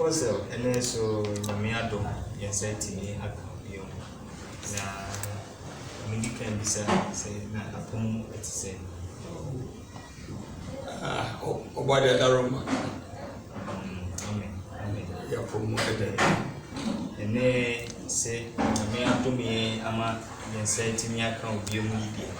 course, and so Yamiado, yes, I think I can na mimi can be say na apon it say about the aroma. Amen. Ya promoted. And they say me to me ama say to me account be media.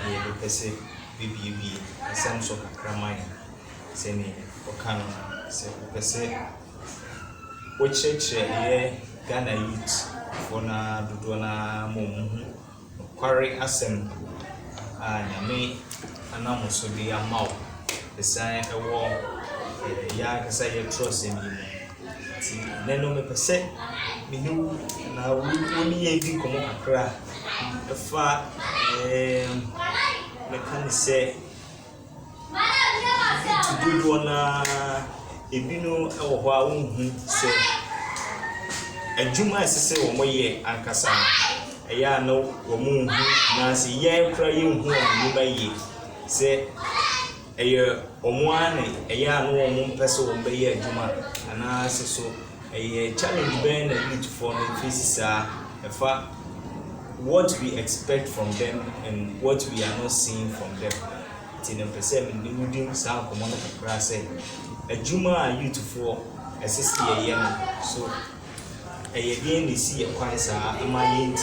I look say bibi some so kakramai say ni okano say what church here Ghana youth for na dodo na mum quarry asem nyame anam so dey amaw the sign a war ya ka say you trust in me ti neno me pese me nu na woni ye di komo kakra e fa me kan say dodo na ebino e wo ho a wonhu say adwuma asese wo moye ankasa eya no wo mu na se ye kra ye hu wo baye se eye omuane eya no wo mu pese wo baye adwuma ana se so eye challenge ben na youth for the faces efa what we expect from them and what we are not seeing from them tin the person ni wudin sa komo no kakra say adwuma youth for asese ye no so again they see a quite am I in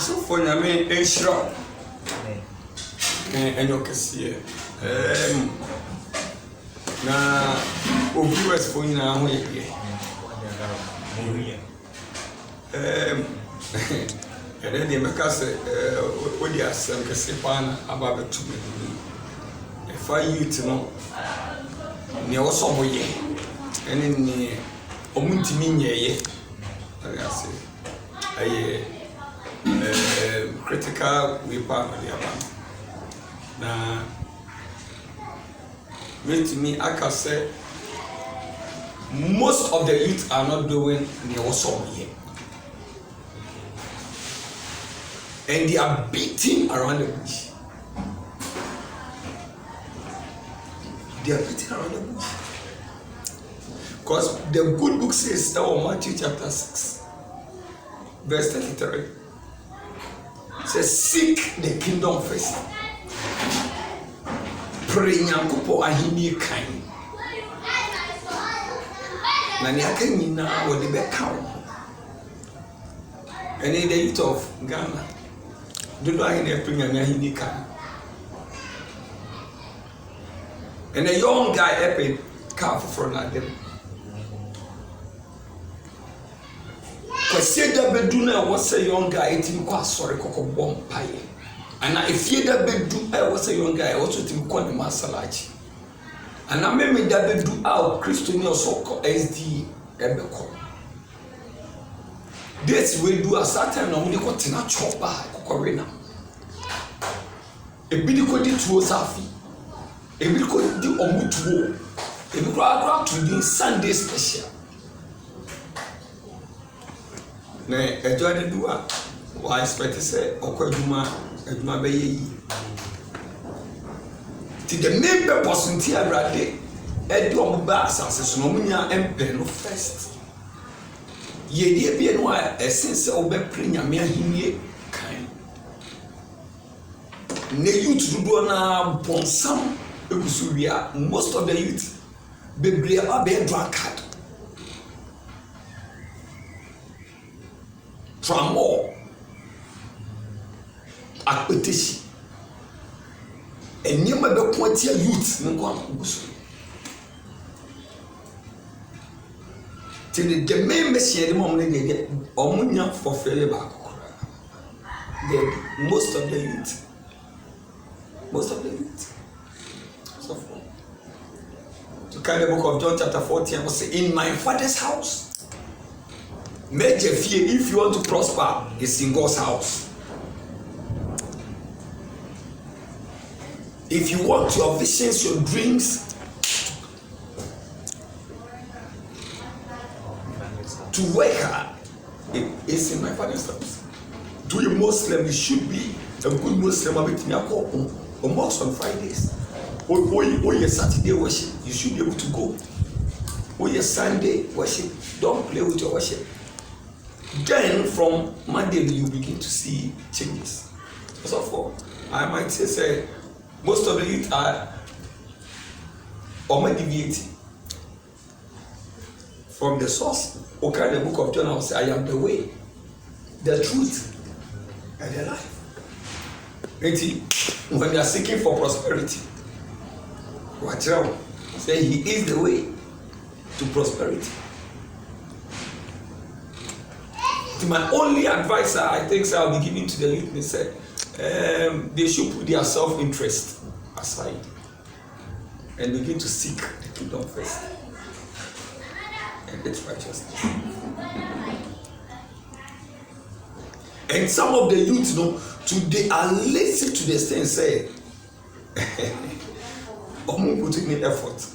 so for nyame enshira enyo kese na viewers for nyina ho ye ere de meka se odi asem kese pa na aba betu me e fa youth no ne wo so boye ene ni omuntimi nyeye I say aye critical we part of the aba na with me I can say most of the youth are not doing the awesome here and they are beating around the bush. They are beating around the bush. Because the good book says that in Matthew chapter 6, verse 33. It says, seek the kingdom first. Pray nyankopo ahini kan. Na ni aka nyina wo de be kawo. And in the youth of Ghana, do not ahini pray ahini kan. And a young guy epic car for them. Kwese da bedu na wo say young guy etimi kwa sori kokobom paye ana efie da bedu wo say young guy wo so timi kwa ne masalachi ana meme da bedu a Kristo ni osoko SD ebeko this we do a certain no mo de ko tena chopa kokore na ebidi ko di tuo safi ebidi ko di omutuo ebidi ko agro to di Sunday special na ejode duwa wa expect say okwaduma aduma be yi ti the main purpose nti agrade e di omuba asase so no munya empe no first ye die bie no a essence obe prenyame ahinie kan ne youth dudo na bonsam egusu wia most of the youth bebre aba be drunkard tramo akpetishi enyema be kwatia youth nko abuso till the main message mom na get omunya for failure back the most of the youth so to carry the book of John chapter 14 was say in my father's house major fear if you want to prosper is in God's house. If you want your visions, your dreams to work hard, it is in my father's house. To a Muslim, you should be a good Muslim. A mosque on Fridays or your Saturday worship, you should be able to go. with your Sunday worship, don't play with your worship. Then from Monday you begin to see changes. So for I might say most of the youth are deviating from the source. Okay, the book of John will say, I am the way, the truth, and the life. When they are seeking for prosperity, watch out. Say he is the way to prosperity. My only advice I think I'll be giving to the youth is they should put their self-interest aside and begin to seek the kingdom first and its righteousness. And some of the youth, today are lazy to the extent say, I'm putting in effort.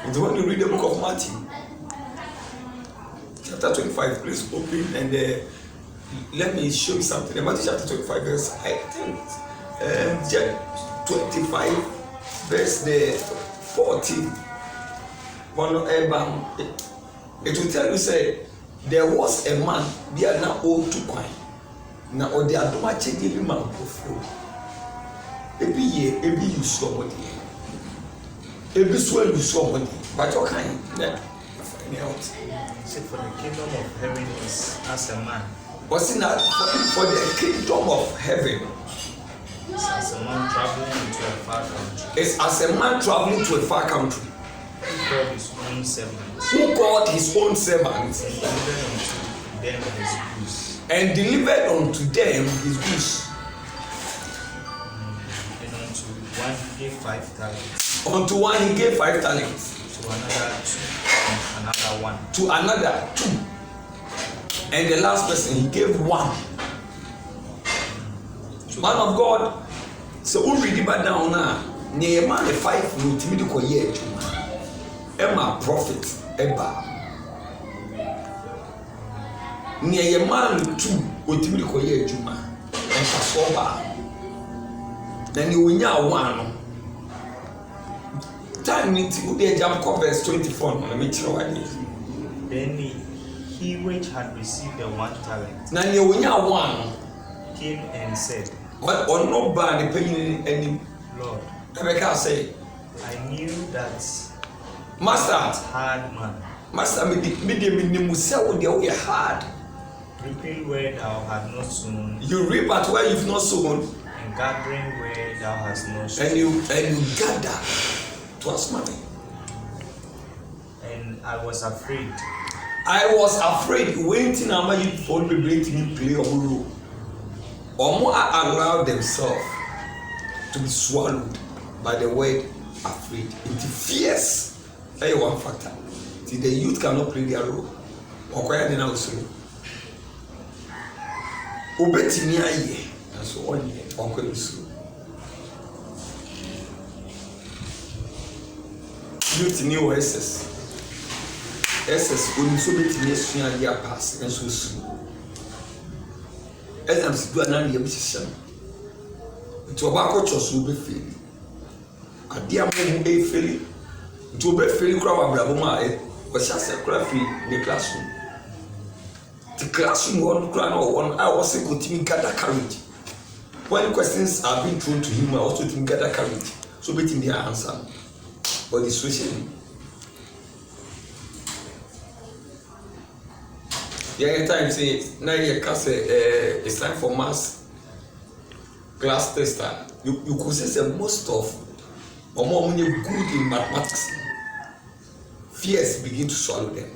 And when you read the book of Matthew, chapter 25, please open and let me show you something. In Matthew chapter 25, verse, I think, 25, verse 14. It will tell you, say, there was a man, they are now old to coin. Now, or they are too much a man of flow. Every year, every you somebody. Every swell you somebody. But your kind, find out. See, for the kingdom of heaven is as a man. What's in that? For the kingdom of heaven, it's as a man traveling into a far country. It's as a man traveling to a far country. Who called his own servants. Who called his own servants. And delivered unto them his goods. And delivered unto them his goods. And unto one he gave 5 talents. Unto one he gave 5 talents. To another 2. And another 1. To another 2. And the last person he gave 1. Man of God, so who read it back down now? Near man the 5 no timid ko ye adwuma. Emma prophet eba. Near man 2 otimid ko ye adwuma. Enka so ba. Then you will 1. Time it would be a jump verse 24. Then he which had received the 1 talent Now you will 1 came and said, but on no bad paying any Lord, Rebecca say, I knew that Master hard man. Master me sell with the hard. Reaping where thou hast not sown. You reap at where you've not sown. And gathering where thou hast not sown. And you gather to us money. And I was afraid. I was afraid waiting am you for me bring play a role. Or more allow themselves to be swallowed by the word afraid. It fears. That's one factor. See, the youth cannot play their role. Or quiet in house. Obeti ni aye. And so on here. Uncle youth new SS. SS when so beti ni sua dia pass and so soon. Exams do anan ye bishisha. To obako chosu be feel. Adia mo be feel. To be feel kura wa brabo ma e. O sha se kura feel the classroom. The classroom one kura no one I was continue gather courage. When questions are being thrown to him, I also think gather courage. So betting their answer. But the situation. Yeah, time say now you can say it's time for mass class tester. You could say most of or more when you're good in mathematics, fears begin to swallow them.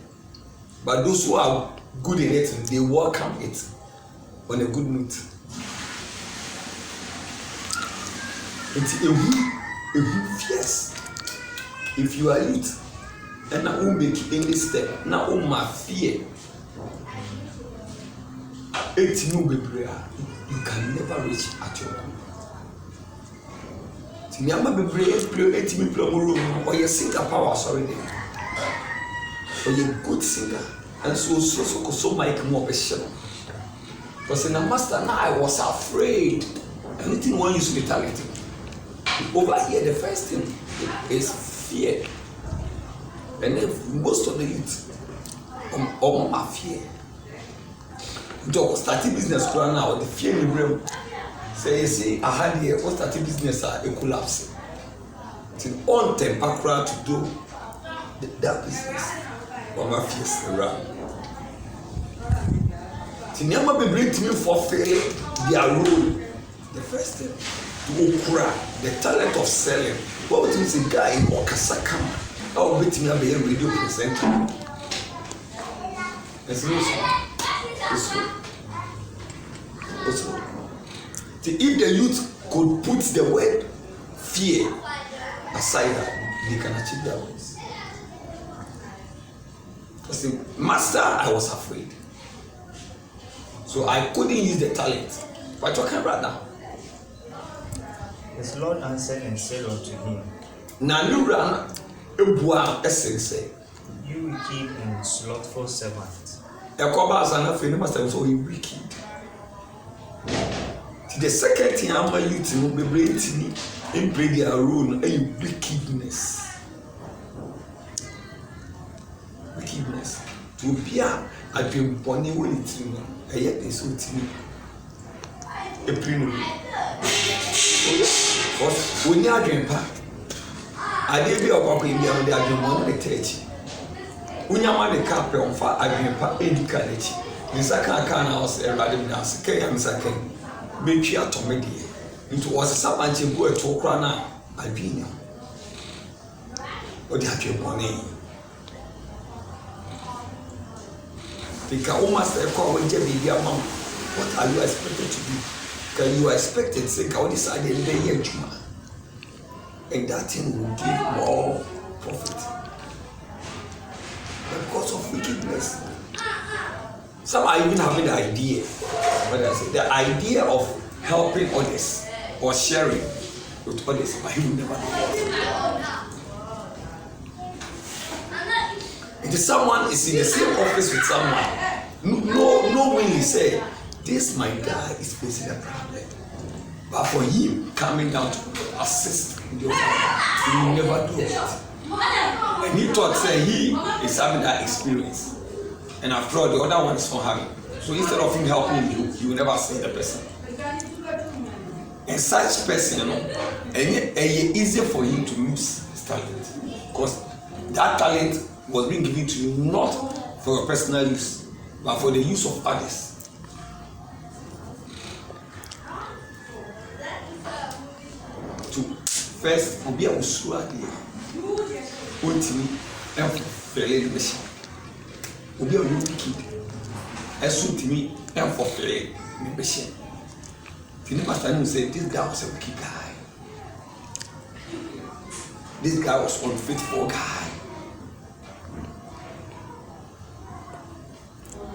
But those who are good in it, they welcome it on a good note. It's a fears. If you are youth and now won't make any step, now my fear. You can never reach at your goal. Tinyama be brave, me play or your singer power sorry there. Or you good singer, and so make more passion. Because in the master now I was afraid. Anything one use the talent. Over here the first thing is fear. And then most of the youth, my fear. Don't start business plan now. The fear in the room. Say, I had here. What start business? A collapse. It's on temper crowd to do that business. But my fears around. It's never be bring to me for failing their role. The first step to cry the talent of selling. What would mean a guy in Okasakama? How would me be a radio presenter? It's if the youth could put the word fear aside, they can achieve their goals. Because master, I was afraid, so I couldn't use the talent. But you can rather. His Lord answered and said unto him, "Now you run a essence. You wicked and slothful servant. A cover as an affair, master, so you wicked. The second thing I'm going to do be bring to me and bring their role a wickedness. Wickedness. To be I've been born when it's me. I yet is so to me. A premium. But when you are doing part, I did be a papa in the other day, I didn't want to take it. When you're on the carpet on fire, I've been part educated. Miss I can't house a random dance. Okay, I'm second. Make you a tomedy. It was a sabanchi boy to Crana, Albino. What have you money? Because almost a call when Jimmy, your mom, what are you expected to do? Can you expect it? Say, God decided the year Juma. And that thing will give more profit. Because of wickedness. Some are even having the idea, what I say, the idea of helping others or sharing with others, but he will never do that. If someone is in the same office with someone, no when you say, this my guy is facing a problem, but for him coming down to assist in your life, he will never do it. And he thought say he is having that experience. And after all, the other one is not having. So instead of him helping you, you will never see the person. And such person, and it's easier for him to lose his talent. Because that talent was being given to you not for your personal use, but for the use of others. To first, be able to ultimately, and fairly mission. Obi a wicked esu timi and for fair mission. Tini pastor no say this guy was a wicked guy. This guy was unfaithful guy.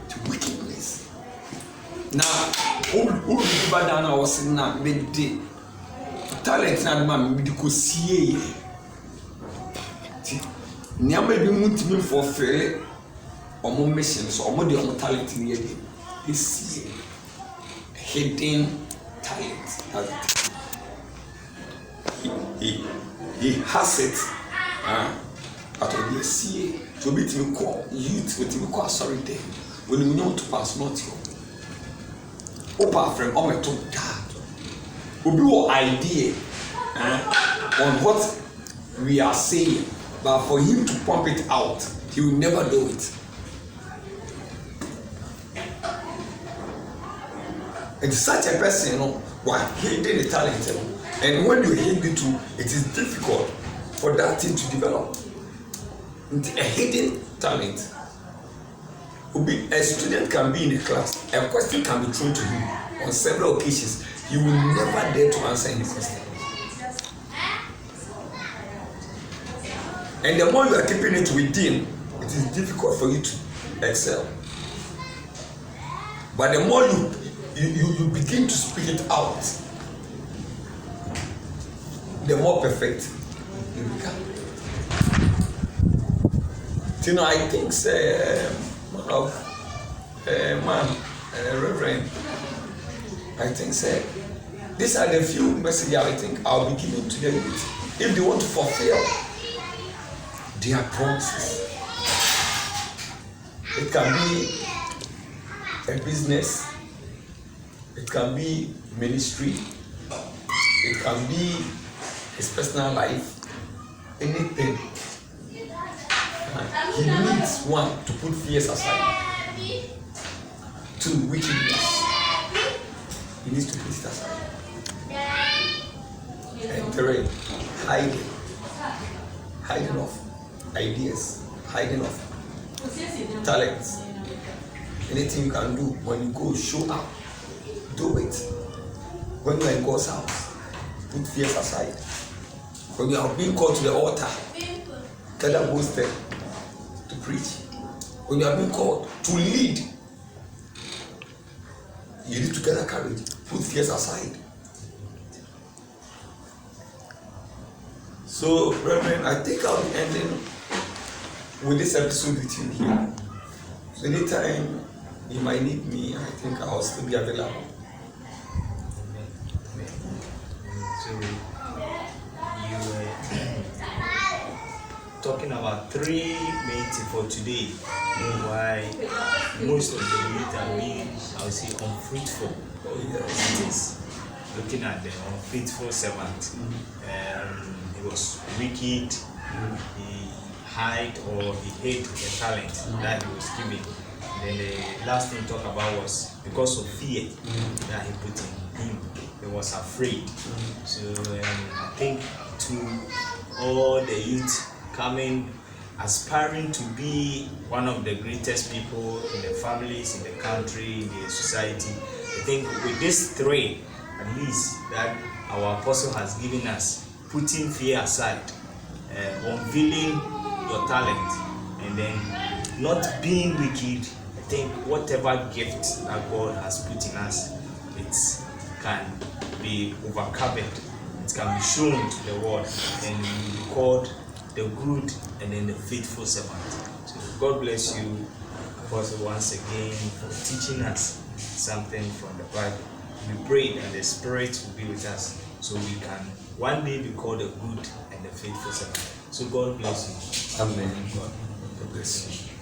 To wickedness. Now, who badana was na bedi talent na man bi ko sie. Nyama bi mutimi for fair. Omo mission so omo de omo talent in here is hidden talent. He has it. But we see to be to call youth with me call sorry day when you know to pass not you. Opa friend omo to that. Obi your idea on what we are saying, but for him to pump it out, he will never do it. And such a person, you know, why hidden the talent, and when you hid it too, it is difficult for that thing to develop. A hidden talent. A student can be in a class, a question can be thrown to him on several occasions. He will never dare to answer any question. And the more you are keeping it within, it is difficult for you to excel. But the more you begin to speak it out, the more perfect you become. You know, I think Reverend, I think these are the few messages I think I'll be giving to the youth if they want to fulfill their promises. It can be a business, it can be ministry, it can be his personal life, anything. He needs one to put fears aside. Two, wickedness. He needs to put it aside. And three, hiding of ideas, hiding of talents. Anything you can do, when you go, show up, do it. When you are in God's house, put fears aside. When you are being called to the altar, gather goes there to preach. When you are being called to lead, you need to gather courage, put fears aside. So, brethren, I think I'll be ending with this episode with you here. So anytime you might need me, I think I'll still be available. So you were talking about three main things for today. Why most of the youth are being, I would say, unfruitful. Yes. Looking at the unfruitful servant. He was wicked. He hid or he hid the talent that he was given. Then the last thing he talked about was because of fear that he put in him. He was afraid. So I think to all the youth coming, aspiring to be one of the greatest people in the families, in the country, in the society, I think with these three, at least, that our apostle has given us, putting fear aside, unveiling your talent, and then not being wicked. I think whatever gift that God has put in us, it can be overcovered, it can be shown to the world, and we be called the good and then the faithful servant. So God bless you, Apostle, once again for teaching us something from the Bible. We pray that the Spirit will be with us so we can one day be called the good and the faithful servant. So God bless you. Amen. God bless you.